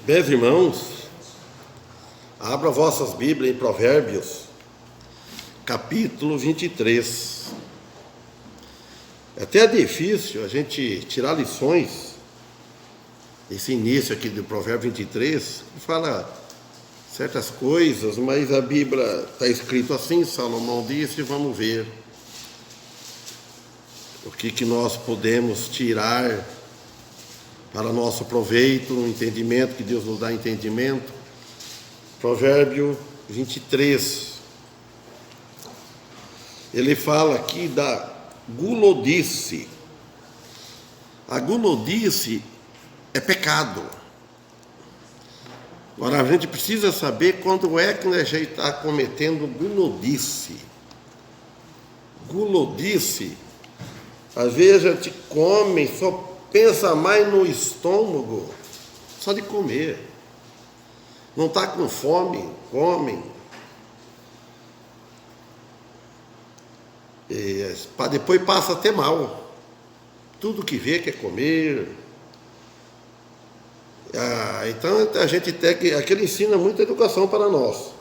Meus irmãos, abra vossas Bíblias em Provérbios, capítulo 23. É até difícil a gente tirar lições desse início aqui do Provérbio 23, que fala certas coisas, mas a Bíblia está escrito assim, Salomão disse, vamos ver o que nós podemos tirar para nosso proveito, o entendimento, que Deus nos dá entendimento. Provérbio 23. Ele fala aqui da gulodice. A gulodice é pecado. Agora, a gente precisa saber quando é que a gente está cometendo gulodice. Gulodice, às vezes a gente come, só pensa mais no estômago, só de comer. Não está com fome, come. Depois passa até mal. Tudo que vê quer comer. Então a gente tem que. Aqui ele ensina muita educação para nós.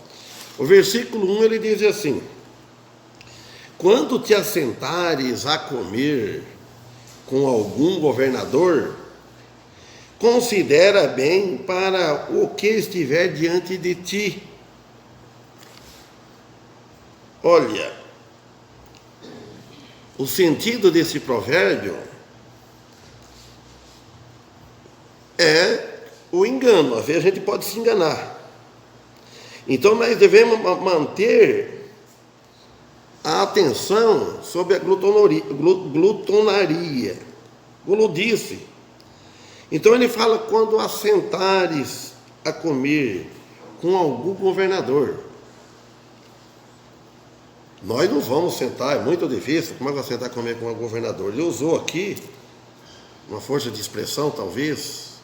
O versículo 1 ele diz assim: quando te assentares a comer com algum governador, considera bem para o que estiver diante de ti. Olha, o sentido desse provérbio é o engano. Às vezes a gente pode se enganar. Então nós devemos manter a atenção sobre a glutonaria, gulodice. Então ele fala quando assentares a comer com algum governador. Nós não vamos sentar, é muito difícil. Como é que vai sentar a comer com um governador? Ele usou aqui uma força de expressão, talvez.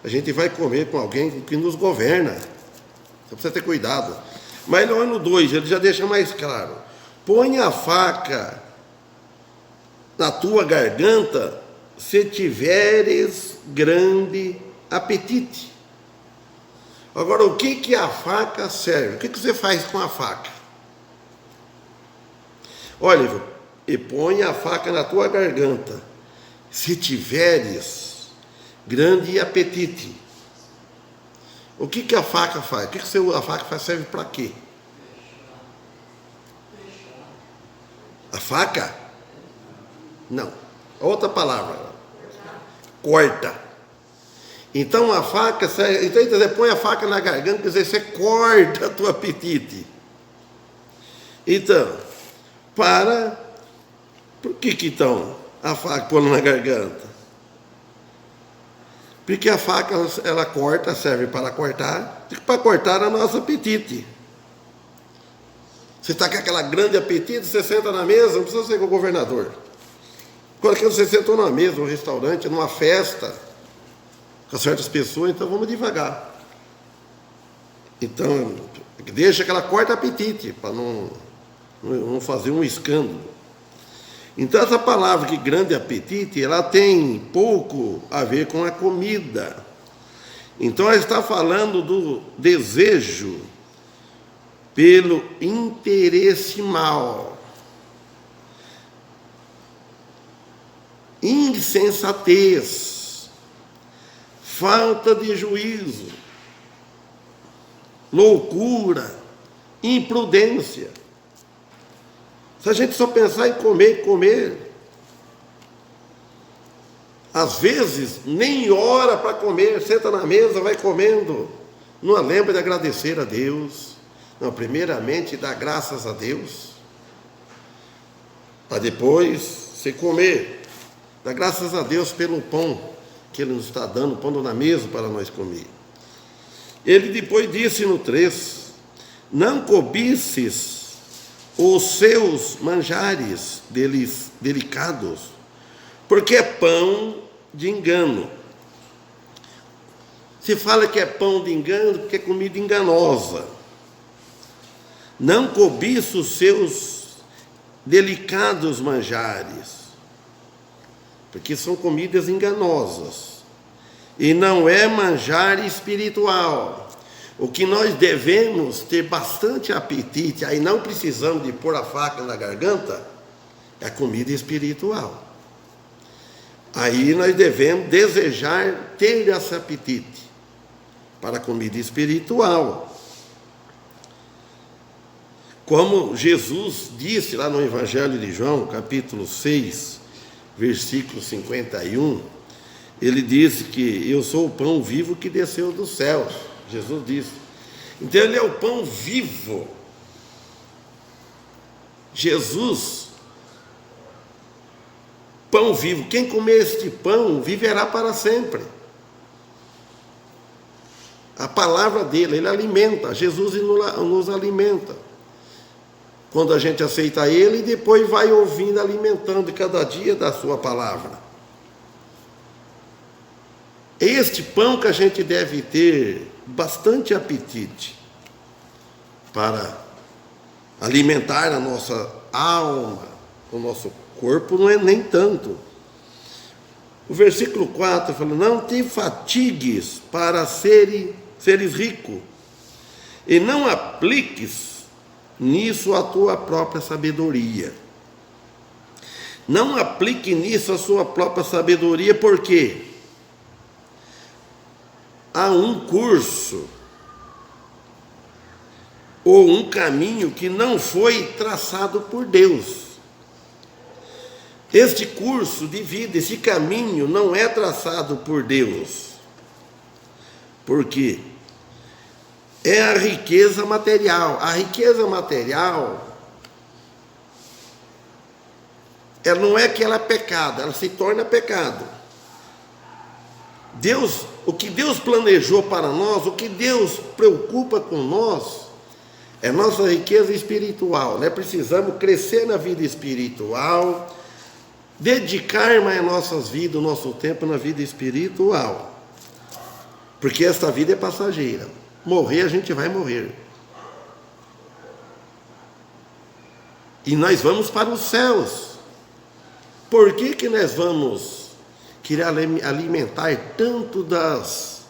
A gente vai comer com alguém que nos governa. Você precisa ter cuidado. Mas no ano 2 ele já deixa mais claro: põe a faca na tua garganta se tiveres grande apetite. Agora, o que a faca serve? O que você faz com a faca? Olha, e põe a faca na tua garganta se tiveres grande apetite. O que a faca faz? A faca faz? Serve para quê? A faca? Não. Outra palavra. Corta. Então a faca, então você põe a faca na garganta, quer dizer, você corta o teu apetite. Então, por que então a faca põe na garganta? Porque a faca, ela corta, serve para cortar o nosso apetite. Você está com aquela grande apetite, você senta na mesa, não precisa ser com o governador. Quando você sentou numa mesa, num restaurante, numa festa, com certas pessoas, então vamos devagar. Então, deixa que ela corta apetite, para não fazer um escândalo. Então, essa palavra que grande apetite, ela tem pouco a ver com a comida. Então, ela está falando do desejo pelo interesse mal, insensatez, falta de juízo, loucura, imprudência. Se a gente só pensar em comer, às vezes nem hora para comer, senta na mesa, vai comendo, não lembra de agradecer a Deus. Não, primeiramente dá graças a Deus, para depois você comer. Dá graças a Deus pelo pão que Ele nos está dando, pondo na mesa para nós comer. Ele depois disse no 3, não cobices os seus manjares delicados, porque é pão de engano. Se fala que é pão de engano, porque é comida enganosa. Não cobiça os seus delicados manjares, porque são comidas enganosas. e não é manjar espiritual. O que nós devemos ter bastante apetite, aí não precisamos de pôr a faca na garganta, é a comida espiritual. Aí nós devemos desejar ter esse apetite para a comida espiritual. Como Jesus disse lá no Evangelho de João, capítulo 6, versículo 51, ele disse que eu sou o pão vivo que desceu do céu. Jesus disse. Então ele é o pão vivo. Jesus, pão vivo. Quem comer este pão viverá para sempre. A palavra dele, ele alimenta. Jesus nos alimenta. Quando a gente aceita ele, e depois vai ouvindo, alimentando cada dia da sua palavra. É este pão que a gente deve ter bastante apetite para alimentar a nossa alma, o nosso corpo não é nem tanto. O versículo 4 fala: não te fatigues para seres rico, e não apliques nisso a tua própria sabedoria. Não aplique nisso a sua própria sabedoria, porque há um curso ou um caminho que não foi traçado por Deus. Este curso de vida, esse caminho não é traçado por Deus. Por quê? É a riqueza material. A riqueza material, ela não é que ela é pecado, ela se torna pecado. O que Deus planejou para nós, o que Deus preocupa com nós, é nossa riqueza espiritual. Nós precisamos crescer na vida espiritual, dedicar mais nossas vidas, o nosso tempo na vida espiritual. Porque esta vida é passageira. Morrer, a gente vai morrer. E nós vamos para os céus. Por que nós vamos querer alimentar tanto das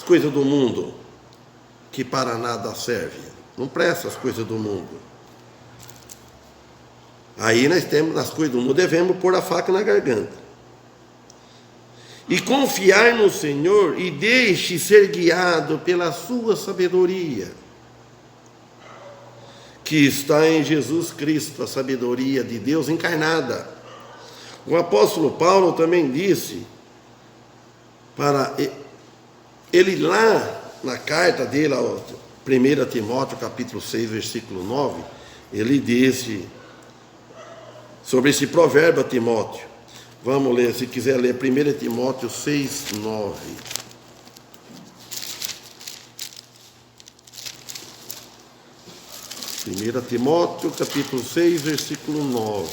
coisas do mundo, que para nada serve? Não presta as coisas do mundo. Aí nós temos, nas coisas do mundo, devemos pôr a faca na garganta. E confiar no Senhor, e deixe ser guiado pela sua sabedoria, que está em Jesus Cristo, a sabedoria de Deus encarnada. O apóstolo Paulo também disse, para ele lá na carta dele, 1 Timóteo capítulo 6, versículo 9, ele disse sobre esse provérbio a Timóteo. Vamos ler, se quiser ler 1 Timóteo 6, 9. Primeira Timóteo capítulo 6, versículo 9.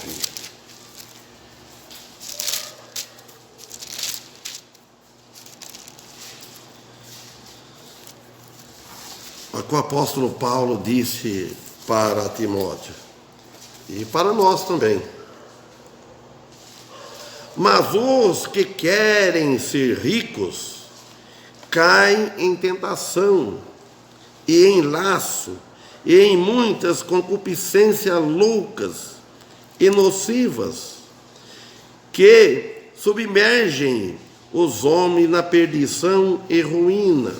O que o apóstolo Paulo disse para Timóteo, e para nós também: mas os que querem ser ricos caem em tentação e em laço e em muitas concupiscências loucas e nocivas, que submergem os homens na perdição e ruína.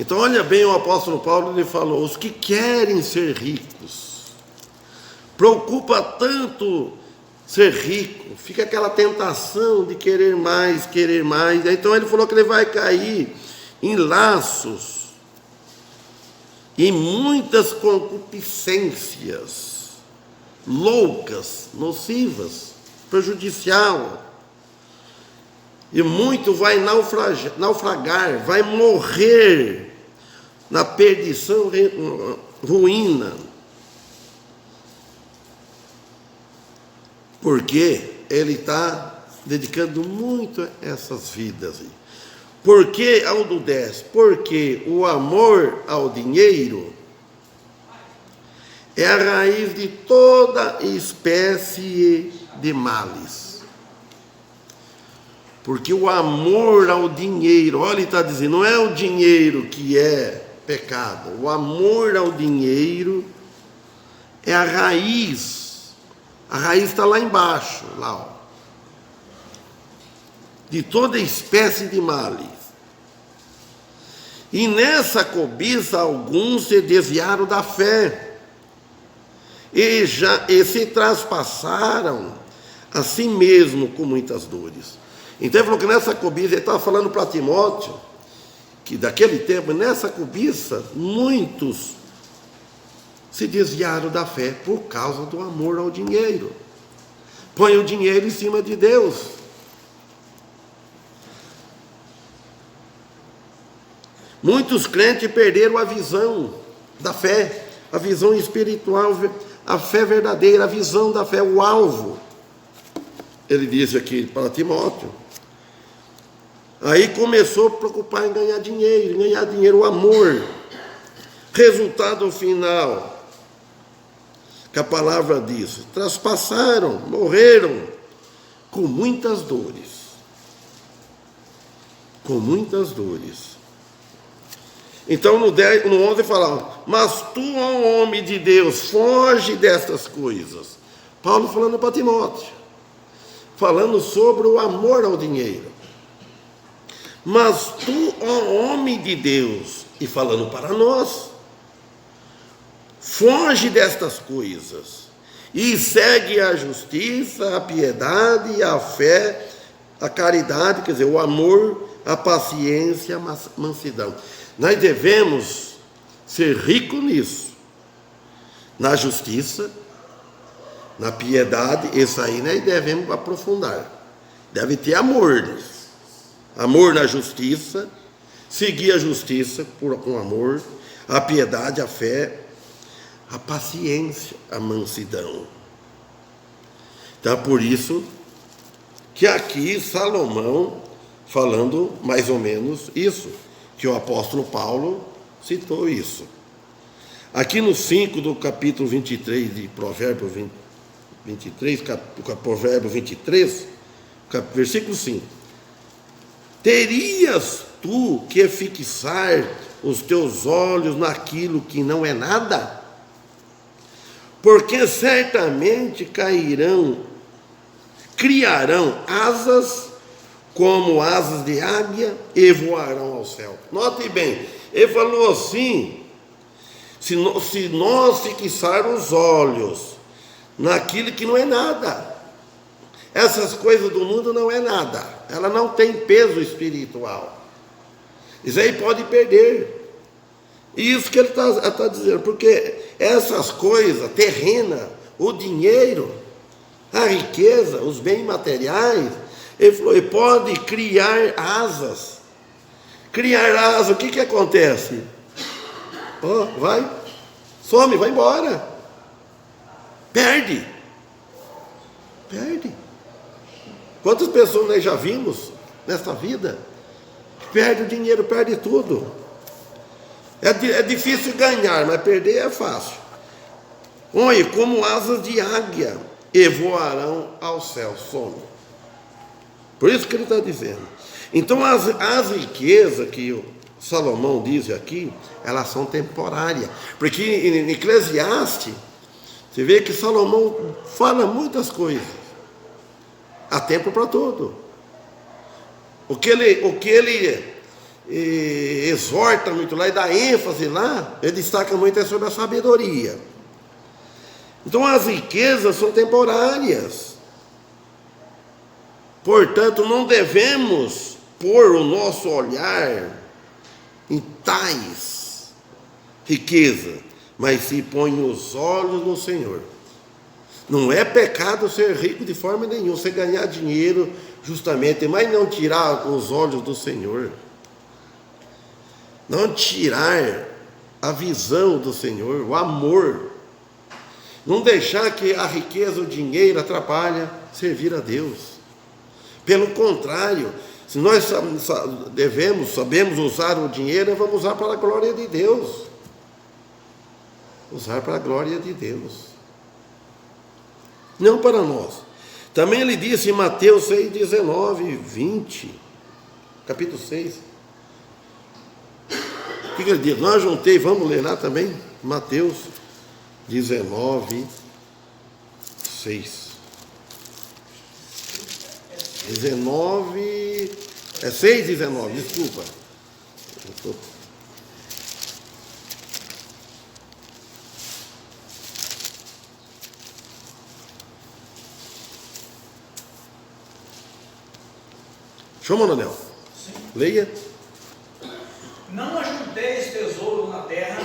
Então, olha bem, o apóstolo Paulo, ele falou: os que querem ser ricos, preocupa tanto ser rico, fica aquela tentação de querer mais. Então ele falou que ele vai cair em laços, em muitas concupiscências loucas, nocivas, prejudicial. E muito vai naufragar, vai morrer na perdição, ruína. Porque ele está dedicando muito a essas vidas. Por que ao do 10? Porque o amor ao dinheiro é a raiz de toda espécie de males. Porque o amor ao dinheiro, olha, ele está dizendo, não é o dinheiro que é pecado, o amor ao dinheiro é a raiz. A raiz está lá embaixo, lá, ó, de toda espécie de males. E nessa cobiça alguns se desviaram da fé e se traspassaram a si mesmo com muitas dores. Então ele falou que nessa cobiça, ele estava falando para Timóteo, que daquele tempo, nessa cobiça, muitos se desviaram da fé por causa do amor ao dinheiro. Põe o dinheiro em cima de Deus. Muitos crentes perderam a visão da fé, a visão espiritual, a fé verdadeira, a visão da fé, o alvo. Ele diz aqui para Timóteo. Aí começou a preocupar em ganhar dinheiro, o amor. Resultado final, que a palavra diz, traspassaram, morreram com muitas dores. Com muitas dores. Então no 11 fala, mas tu, ó homem de Deus, foge destas coisas. Paulo falando para Timóteo, falando sobre o amor ao dinheiro. Mas tu, ó homem de Deus, e falando para nós, foge destas coisas e segue a justiça, a piedade, a fé, a caridade, quer dizer, o amor, a paciência, a mansidão. Nós devemos ser ricos nisso, na justiça, na piedade, isso aí nós devemos aprofundar. Deve ter amor nisso. Amor na justiça, seguir a justiça com amor, a piedade, a fé, a paciência, a mansidão. Então, por isso que aqui Salomão, falando mais ou menos isso, que o apóstolo Paulo citou isso. Aqui no 5 do capítulo 23 de Provérbios 23, Provérbio 23, versículo 5. Terias tu que fixar os teus olhos naquilo que não é nada? Porque certamente criarão asas como asas de águia e voarão ao céu. Note bem, ele falou assim, se nós fixarmos os olhos naquilo que não é nada, essas coisas do mundo não é nada, ela não tem peso espiritual, isso aí pode perder. Isso que ele está dizendo, porque essas coisas terrenas, o dinheiro, a riqueza, os bens materiais, ele falou, ele pode criar asas. Criar asas, o que acontece? Some, vai embora. Perde. Quantas pessoas nós já vimos nessa vida? Perde o dinheiro, perde tudo. É difícil ganhar, mas perder é fácil. Olha, como asas de águia, e voarão ao céu, some. Por isso que ele está dizendo. Então, as riquezas que o Salomão diz aqui, elas são temporárias. Porque em Eclesiastes, você vê que Salomão fala muitas coisas. Há tempo para tudo. O que ele exorta muito lá e dá ênfase lá, ele destaca muito sobre a sabedoria. Então, as riquezas são temporárias. Portanto, não devemos pôr o nosso olhar em tais riquezas, mas se põe os olhos no Senhor. Não é pecado ser rico de forma nenhuma, você ganhar dinheiro justamente, mas não tirar os olhos do Senhor. Não tirar a visão do Senhor, o amor. Não deixar que a riqueza, o dinheiro atrapalhe servir a Deus. Pelo contrário, se nós sabemos usar o dinheiro, vamos usar para a glória de Deus. Usar para a glória de Deus. Não para nós. Também ele disse em Mateus 6, 19, 20, capítulo 6. O que ele diz? Nós juntei, vamos ler lá também, Mateus 19, 6. 19, 6, 19, desculpa. Chama, Manuel. Leia. Não ajunteis tesouro na terra,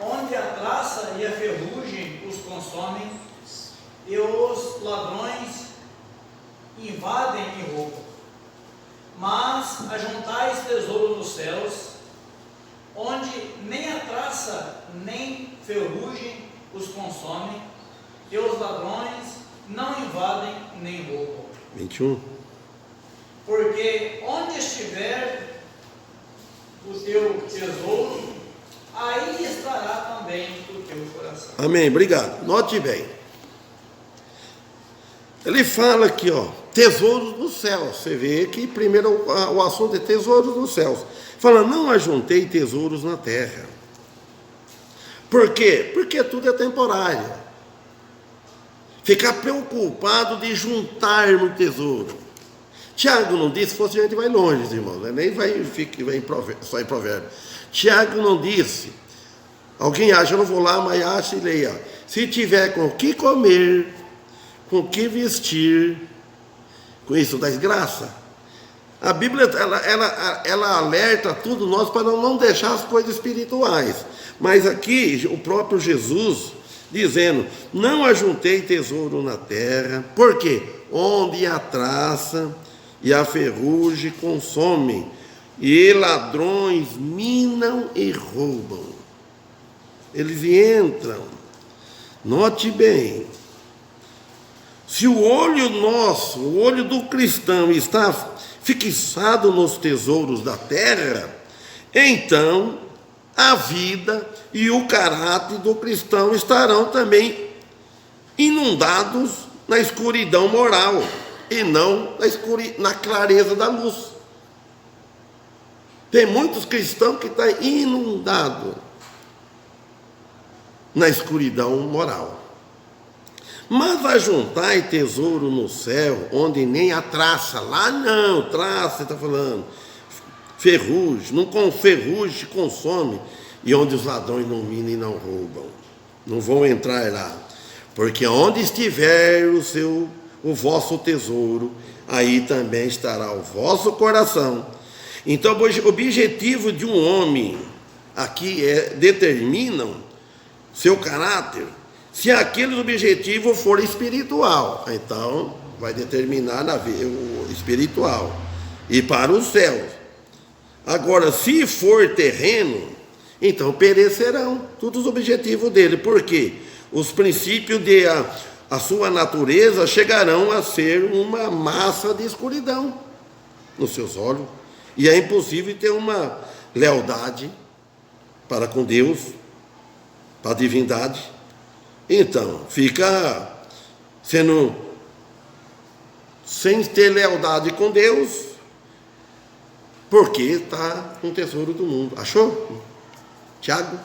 onde a traça e a ferrugem os consomem, e os ladrões invadem e roubam. Mas ajuntais tesouro nos céus, onde nem a traça nem ferrugem os consomem, e os ladrões não invadem nem roubam. 21. Porque onde estiver o teu tesouro, aí estará também o teu coração. Amém, obrigado. Note bem. Ele fala aqui, ó, tesouros do céu. Você vê que primeiro o assunto é tesouros dos céus. Fala, não ajuntei tesouros na terra. Por quê? Porque tudo é temporário. Ficar preocupado de juntarmos tesouro. Tiago não disse, se fosse a gente vai longe, irmãos, né? Nem vai só em provérbio. Tiago não disse, alguém acha, eu não vou lá, mas acha e leia. Se tiver com o que comer, com o que vestir, com isso dá desgraça. A Bíblia, ela alerta tudo nós para não deixar as coisas espirituais. Mas aqui, o próprio Jesus dizendo, não ajuntei tesouro na terra. Por quê? Onde a traça e a ferrugem consomem, e ladrões minam e roubam. Eles entram. Note bem, se o olho nosso, o olho do cristão está fixado nos tesouros da terra, então a vida e o caráter do cristão estarão também inundados na escuridão moral e não na clareza da luz. Tem muitos cristãos que estão inundados na escuridão moral. Mas ajuntai tesouro no céu, onde nem a traça, lá não, traça, está falando, ferrugem, não com ferrugem consome, e onde os ladrões não minam e não roubam, não vão entrar lá, porque onde estiver o vosso tesouro, aí também estará o vosso coração. Então, o objetivo de um homem aqui determinam seu caráter. Se aquele objetivo for espiritual, então vai determinar o espiritual e para os céus. Agora, se for terreno, então perecerão todos os objetivos dele. Por quê? Os princípios a sua natureza chegarão a ser uma massa de escuridão nos seus olhos. E é impossível ter uma lealdade para com Deus, para a divindade. Então, fica sem ter lealdade com Deus, porque está com o tesouro do mundo. Achou? Tiago?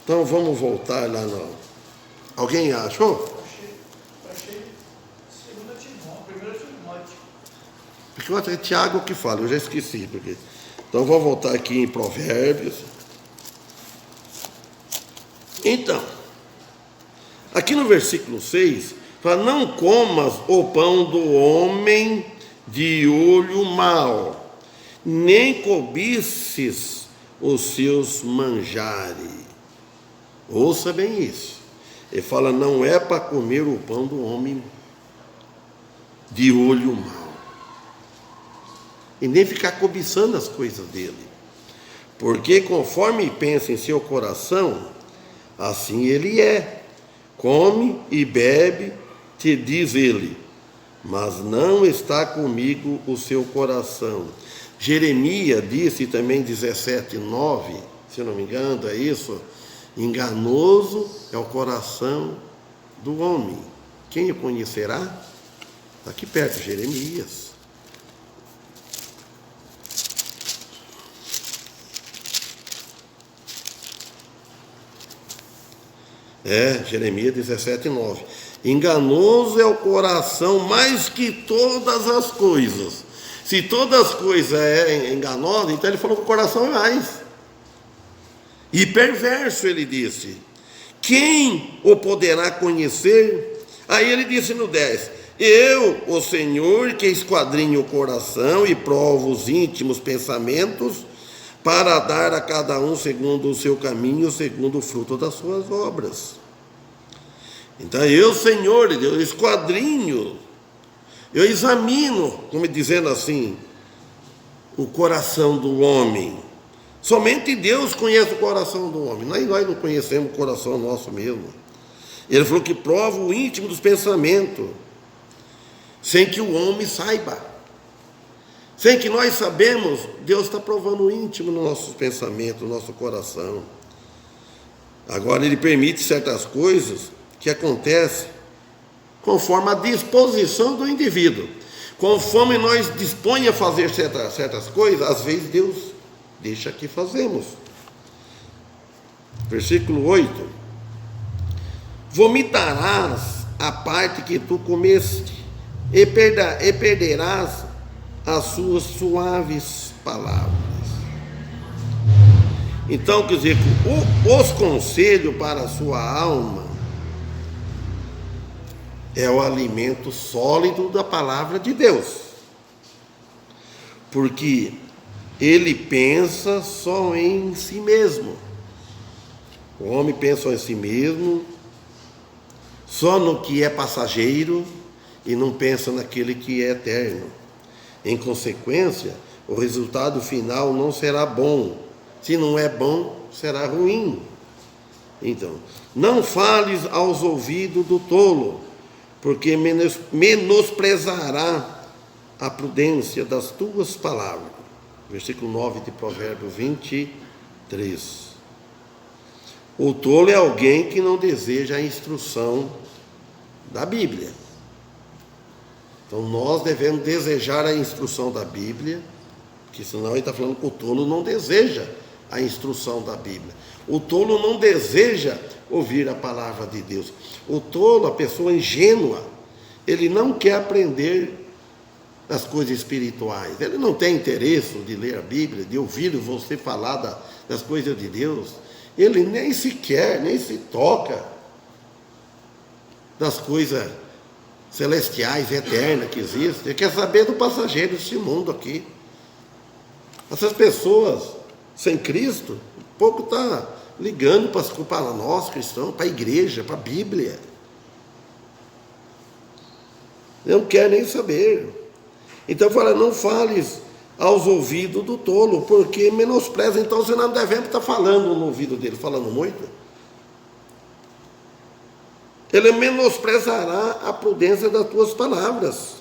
Então vamos voltar lá no... Alguém achou? Achei. 2 Timóteo. Porque eu acho que é Tiago que fala, eu já esqueci. Então vou voltar aqui em Provérbios. Então, aqui no versículo 6, fala, não comas o pão do homem de olho mau, nem cobices os seus manjares. Ouça bem isso. Ele fala, não é para comer o pão do homem de olho mau. E nem ficar cobiçando as coisas dele. Porque conforme pensa em seu coração, assim ele é. Come e bebe, te diz ele, mas não está comigo o seu coração. Jeremias disse também 17:9, se não me engano, é isso. Enganoso é o coração do homem. Quem o conhecerá? Está aqui perto, Jeremias. Jeremias 17:9. Enganoso é o coração mais que todas as coisas. Se todas as coisas é enganosa, então ele falou que o coração é mais. E perverso, ele disse. Quem o poderá conhecer? Aí ele disse no 10: eu, o Senhor, que esquadrinho o coração e provo os íntimos pensamentos, para dar a cada um segundo o seu caminho, segundo o fruto das suas obras. Então eu, Senhor, eu esquadrinho, eu examino, como dizendo assim, o coração do homem. Somente Deus conhece o coração do homem. Nós não conhecemos o coração nosso mesmo. Ele falou que prova o íntimo dos pensamentos, sem que o homem saiba. Sem que nós sabemos, Deus está provando o íntimo nos nossos pensamentos, no nosso coração. Agora Ele permite certas coisas que acontecem conforme a disposição do indivíduo. Conforme nós dispõe a fazer certas coisas, às vezes Deus deixa que fazemos. Versículo 8: vomitarás a parte que tu comeste, e perderás as suas suaves palavras. Então, quer dizer, os conselhos para a sua alma é o alimento sólido da palavra de Deus, porque ele pensa só em si mesmo. O homem pensa só em si mesmo, só no que é passageiro, e não pensa naquele que é eterno. Em consequência, o resultado final não será bom. Se não é bom, será ruim. Então, não fales aos ouvidos do tolo, porque menosprezará a prudência das tuas palavras. Versículo 9 de Provérbios 23. O tolo é alguém que não deseja a instrução da Bíblia. Então nós devemos desejar a instrução da Bíblia, porque senão ele está falando que o tolo não deseja a instrução da Bíblia. O tolo não deseja ouvir a palavra de Deus. O tolo, a pessoa ingênua, ele não quer aprender as coisas espirituais. Ele não tem interesse de ler a Bíblia, de ouvir você falar das coisas de Deus. Ele nem sequer, nem se toca das coisas celestiais, eternas que existem. Ele quer saber do passageiro desse mundo aqui. Essas pessoas sem Cristo, pouco está ligando para nós cristãos, para a igreja, para a Bíblia. Não quer nem saber. Então fala, não fales aos ouvidos do tolo, porque menospreza. Então você não devemos estar falando no ouvido dele, falando muito. Ele menosprezará a prudência das tuas palavras.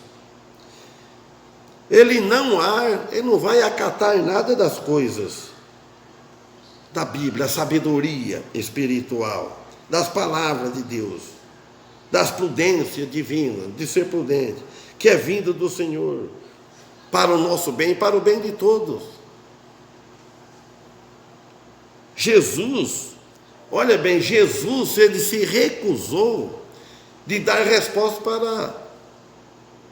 Ele não vai acatar nada das coisas da Bíblia, a sabedoria espiritual, das palavras de Deus, das prudências divinas, de ser prudente, que é vinda do Senhor, para o nosso bem e para o bem de todos. Jesus, olha bem, Jesus, ele se recusou de dar resposta para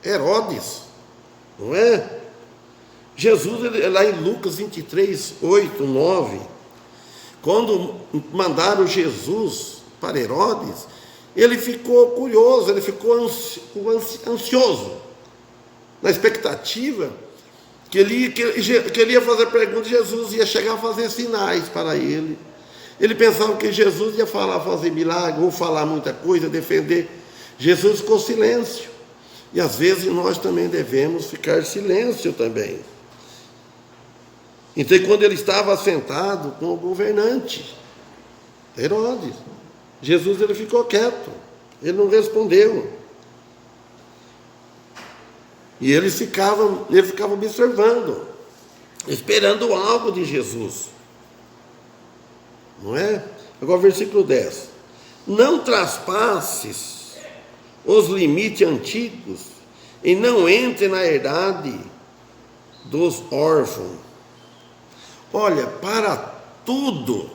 Herodes, não é? Jesus, lá em Lucas 23, 8, 9, quando mandaram Jesus para Herodes, ele ficou curioso, ele ficou ansioso, na expectativa que ele ia fazer perguntas, Jesus ia chegar a fazer sinais para ele. Ele pensava que Jesus ia fazer milagre, ou falar muita coisa, defender. Jesus ficou silêncio. E às vezes nós também devemos ficar silêncio também. Então, quando ele estava sentado com o governante, Herodes, Jesus ele ficou quieto, ele não respondeu. E ele ficava observando, esperando algo de Jesus. Não é? Agora, versículo 10. Não traspasses os limites antigos e não entre na herdade dos órfãos. Olha, para tudo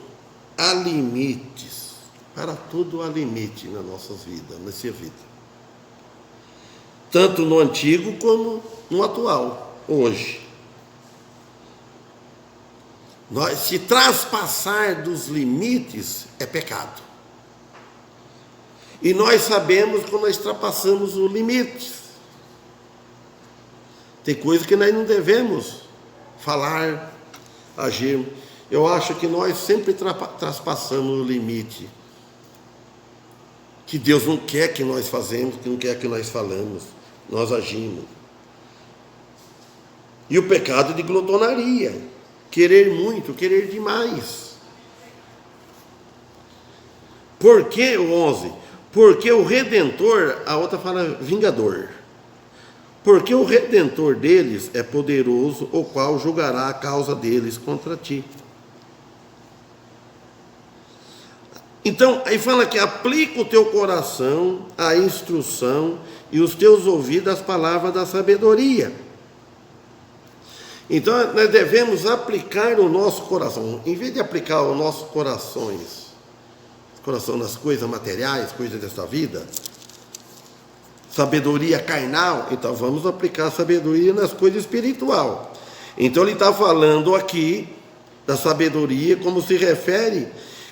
há limites. Para tudo há limite nas nossas vidas, nessa vida. Tanto no antigo como no atual, hoje. Se traspassar dos limites é pecado. E nós sabemos quando nós ultrapassamos os limites. Tem coisas que nós não devemos falar, agir. Eu acho que nós sempre traspassamos o limite. Que Deus não quer que nós fazemos, que não quer que nós falamos, nós agimos. E o pecado de glotonaria. Querer muito, querer demais. Por que o 11? Porque o Redentor, a outra fala vingador. Porque o Redentor deles é poderoso, o qual julgará a causa deles contra ti. Então, aí fala que aplica o teu coração à instrução e os teus ouvidos às palavras da sabedoria. Então, nós devemos aplicar o nosso coração. Em vez de aplicar os nossos corações, coração nas coisas materiais, coisas desta vida, sabedoria carnal, então vamos aplicar a sabedoria nas coisas espiritual. Então, ele está falando aqui da sabedoria como se refere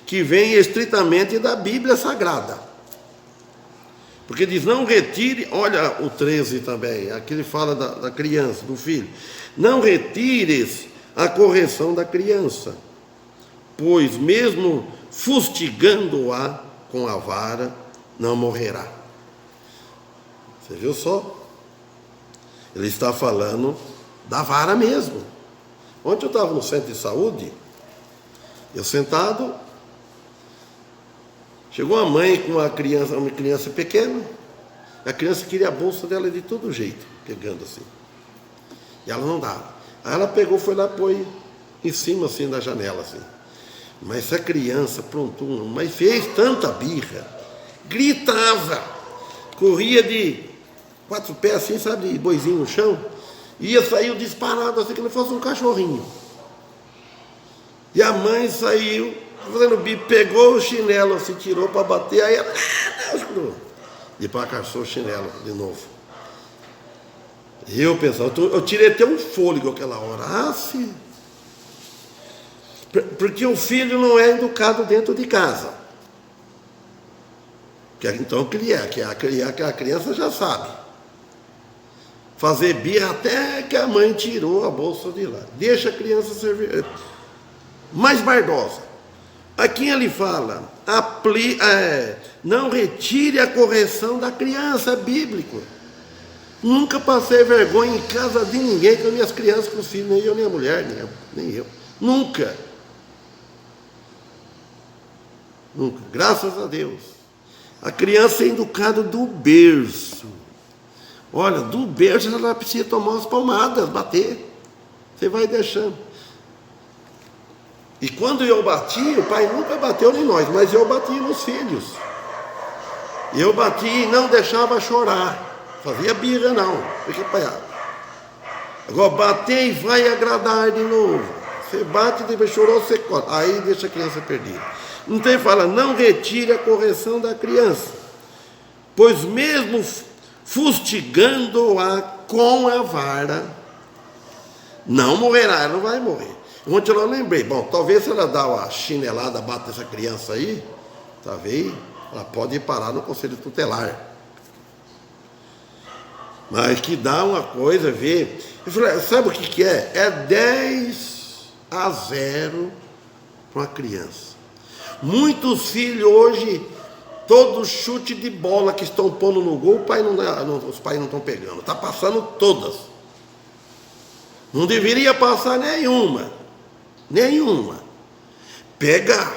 que vem estritamente da Bíblia Sagrada. Porque diz, não retire, olha o 13 também, aqui ele fala da criança, do filho. Não retires a correção da criança, pois mesmo fustigando-a com a vara, não morrerá. Você viu só? Ele está falando da vara mesmo. Ontem eu estava no centro de saúde, eu sentado, chegou uma mãe com uma criança pequena, a criança queria a bolsa dela de todo jeito, pegando assim. E ela não dava. Aí ela pegou, foi lá, pôs em cima assim da janela assim. Mas essa criança, pronto, mas fez tanta birra, gritava, corria de 4 pés assim, sabe, de boizinho no chão, saiu disparado assim, que não fosse um cachorrinho. E a mãe saiu, fazendo bico, pegou o chinelo assim, tirou para bater, aí ela, depois caçou o chinelo de novo. Eu pensava, eu tirei até um fôlego aquela hora. Sim. Porque o filho não é educado dentro de casa. Então o que é? Que a criança já sabe. Fazer birra até que a mãe tirou a bolsa de lá. Deixa a criança servir. Mais bardosa. Aqui ele fala, não retire a correção da criança, é bíblico. Nunca passei vergonha em casa de ninguém com as minhas crianças, com os filhos, nem eu, nem a mulher, nem eu. Nunca. Nunca. Graças a Deus. A criança é educada do berço. Olha, do berço ela precisa tomar umas palmadas, bater. Você vai deixando. E quando eu bati, o pai nunca bateu nem nós, mas eu bati nos filhos. Eu bati e não deixava chorar. Fazia birra não, porque apanhava. Agora bater e vai agradar de novo. Você bate, depois chorou, você corta. Aí deixa a criança perdida. Então ele fala, não retire a correção da criança, pois mesmo fustigando-a com a vara, não morrerá, ela não vai morrer. Ontem eu lembrei, bom, talvez se ela dá uma chinelada, bate essa criança aí, talvez ela pode parar no conselho tutelar. Mas que dá uma coisa, ver. Eu falei, sabe o que é? É 10-0 para uma criança. Muitos filhos hoje, todo chute de bola que estão pondo no gol, os pais não estão pegando. Está passando todas. Não deveria passar nenhuma. Nenhuma. Pegar.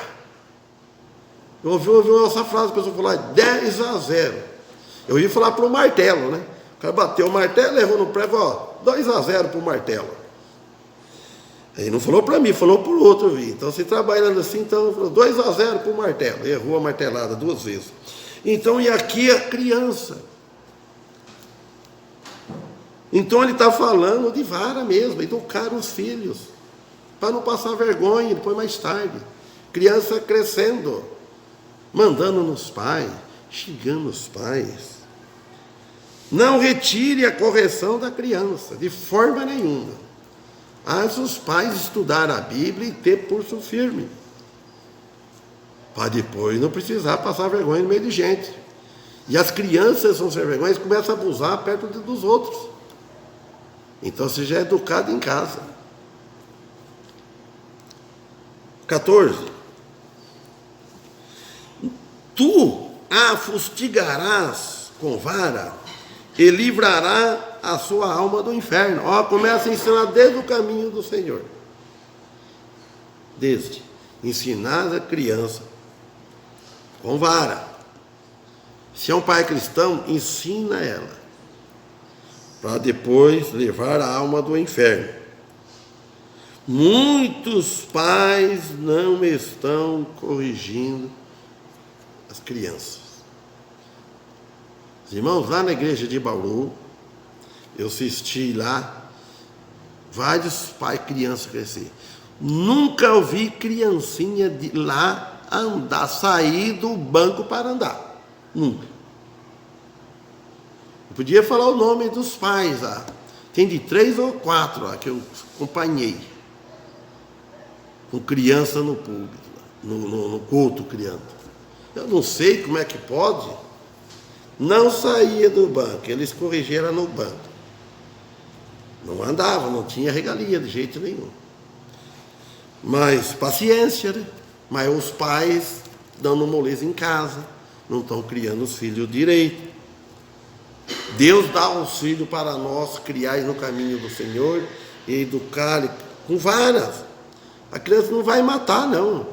Eu ouvi essa frase, a pessoa falar 10-0. Eu ia falar para o martelo, né? O cara bateu o martelo, levou no prego, 2-0 para o martelo. Aí não falou para mim, falou para o outro. Vi. Então, se trabalhando assim, então, falou 2-0 para o martelo. Errou a martelada 2 vezes. Então, e aqui a criança. Então, ele está falando de vara mesmo, educar os filhos, para não passar vergonha depois mais tarde. Criança crescendo, mandando nos pais, xingando os pais. Não retire a correção da criança, de forma nenhuma. Faz os pais estudar a Bíblia e ter pulso firme, para depois não precisar passar vergonha no meio de gente. E as crianças são sem vergonha, eles começam a abusar perto dos outros. Então você já é educado em casa. 14. Tu a fustigarás com vara e livrará a sua alma do inferno. Ó, começa a ensinar desde o caminho do Senhor. Desde ensinar a criança com vara. Se é um pai cristão, ensina ela, para depois levar a alma do inferno. Muitos pais não estão corrigindo as crianças. Os irmãos, lá na igreja de Bauru, eu assisti lá vários pais e crianças crescer. Nunca ouvi criancinha de lá andar, sair do banco para andar. Nunca. Eu podia falar o nome dos pais lá. Tem de 3 ou 4 lá que eu acompanhei. Com criança no público, no culto criando. Eu não sei como é que pode. Não saía do banco, eles corrigiram no banco. Não andava, não tinha regalia de jeito nenhum. Mas paciência, né? Mas os pais dando moleza em casa, não estão criando os filhos direito. Deus dá auxílio para nós criar no caminho do Senhor e educar com varas. A criança não vai matar, não.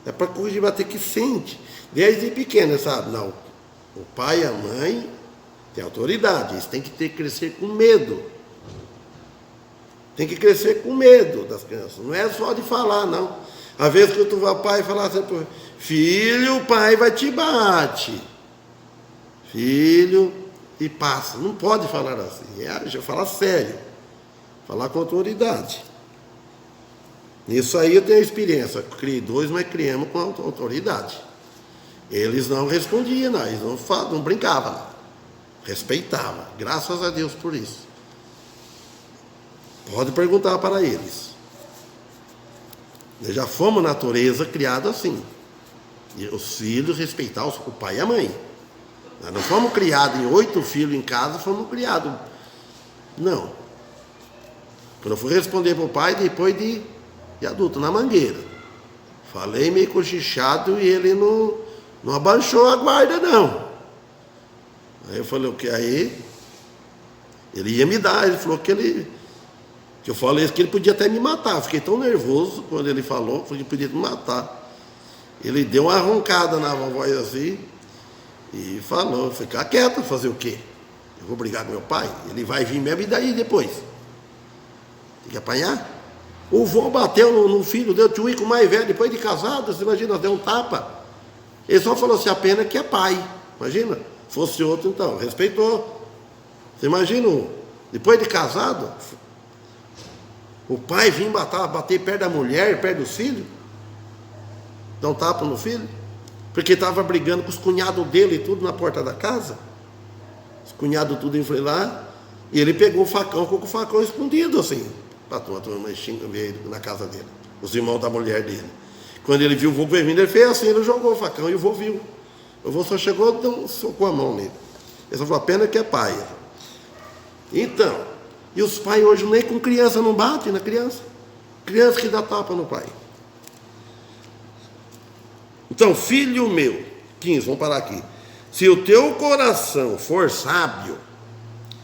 É para corrigir, vai ter que sente. Desde pequena, sabe? Não. O pai e a mãe têm autoridade. Eles têm que crescer com medo. Tem que crescer com medo das crianças. Não é só de falar, não. Às vezes que tu vai ao pai e falar assim, filho, o pai vai te bate. Filho, e passa. Não pode falar assim. Já falar sério. Falar com autoridade. Nisso aí eu tenho experiência. Criei 2, mas criamos com autoridade. Eles não respondiam, não. Eles não brincavam. Não. Respeitavam. Graças a Deus por isso. Pode perguntar para eles. Nós já fomos natureza criada assim. E os filhos respeitar o pai e a mãe. Nós não fomos criados em 8 filhos em casa, fomos criados. Não. Quando eu fui responder para o pai, depois de adulto, na mangueira. Falei meio cochichado e ele não abaixou a guarda, não. Aí eu falei, o que? Aí ele ia me dar, ele falou que eu falei que ele podia até me matar. Fiquei tão nervoso quando ele falou que ele podia me matar. Ele deu uma roncada na voz assim e falou, ficar quieto, fazer o quê? Eu vou brigar com meu pai? Ele vai vir mesmo e daí depois? Tem que apanhar? O vô bateu no filho dele, tio Ico mais velho, depois de casado, você imagina, deu um tapa. Ele só falou assim, a pena que é pai. Imagina, fosse outro então, respeitou. Você imagina, depois de casado, o pai vinha bater perto da mulher, perto dos filhos, dar um tapa no filho, porque estava brigando com os cunhados dele e tudo na porta da casa. Os cunhados tudo foi lá, e ele pegou o facão, com o facão escondido assim, para a turma veio na casa dele, os irmãos da mulher dele. Quando ele viu o vô vindo, ele fez assim, ele jogou o facão e o vô viu. O vô só chegou e deu socou a mão nele. Ele só falou, a pena que é pai. Então, e os pais hoje nem com criança não batem na criança. Criança que dá tapa no pai. Então, filho meu, 15, vamos parar aqui. Se o teu coração for sábio,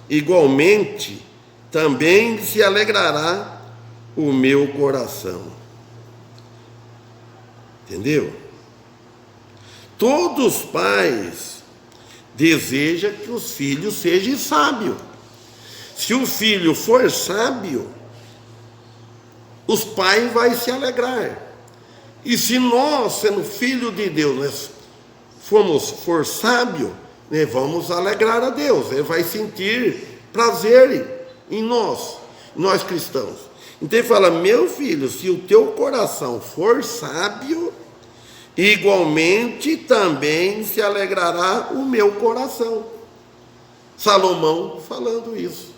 igualmente também se alegrará o meu coração. Entendeu? Todos os pais desejam que os filhos sejam sábios. Se o filho for sábio, os pais vão se alegrar. E se nós, sendo filho de Deus, né, for sábio, né, vamos alegrar a Deus. Ele vai sentir prazer em nós cristãos. Então ele fala: meu filho, se o teu coração for sábio, igualmente também se alegrará o meu coração. Salomão falando isso,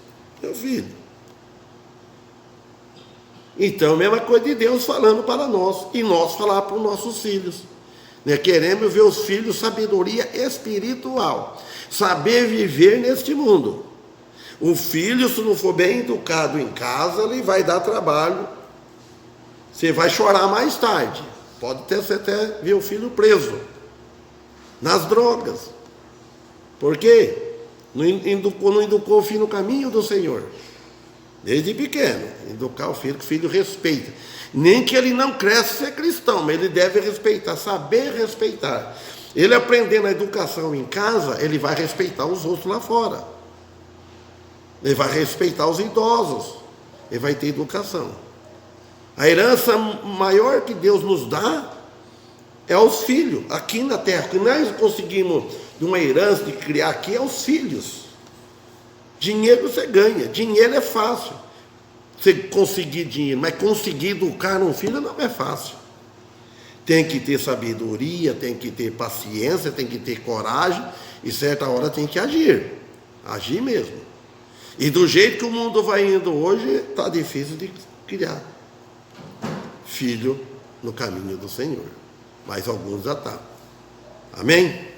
meu filho. Então, a mesma coisa de Deus falando para nós, e nós falar para os nossos filhos. Né? Queremos ver os filhos sabedoria espiritual, saber viver neste mundo. O filho, se não for bem educado em casa, ele vai dar trabalho. Você vai chorar mais tarde. Pode ter, você até ver o filho preso nas drogas. Por quê? Não educou o filho no caminho do Senhor. Desde pequeno, educar o filho, que o filho respeita. Nem que ele não cresça ser cristão, mas ele deve respeitar, saber respeitar. Ele aprendendo a educação em casa, ele vai respeitar os outros lá fora. Ele vai respeitar os idosos. Ele vai ter educação. A herança maior que Deus nos dá é aos filhos, aqui na terra. O que nós conseguimos de uma herança, de criar aqui, é os filhos. Dinheiro você ganha, dinheiro é fácil. Você conseguir dinheiro, mas conseguir educar um filho não é fácil. Tem que ter sabedoria, tem que ter paciência, tem que ter coragem, e certa hora tem que agir. Agir mesmo. E do jeito que o mundo vai indo hoje, está difícil de criar filho no caminho do Senhor. Mas alguns já estão. Amém?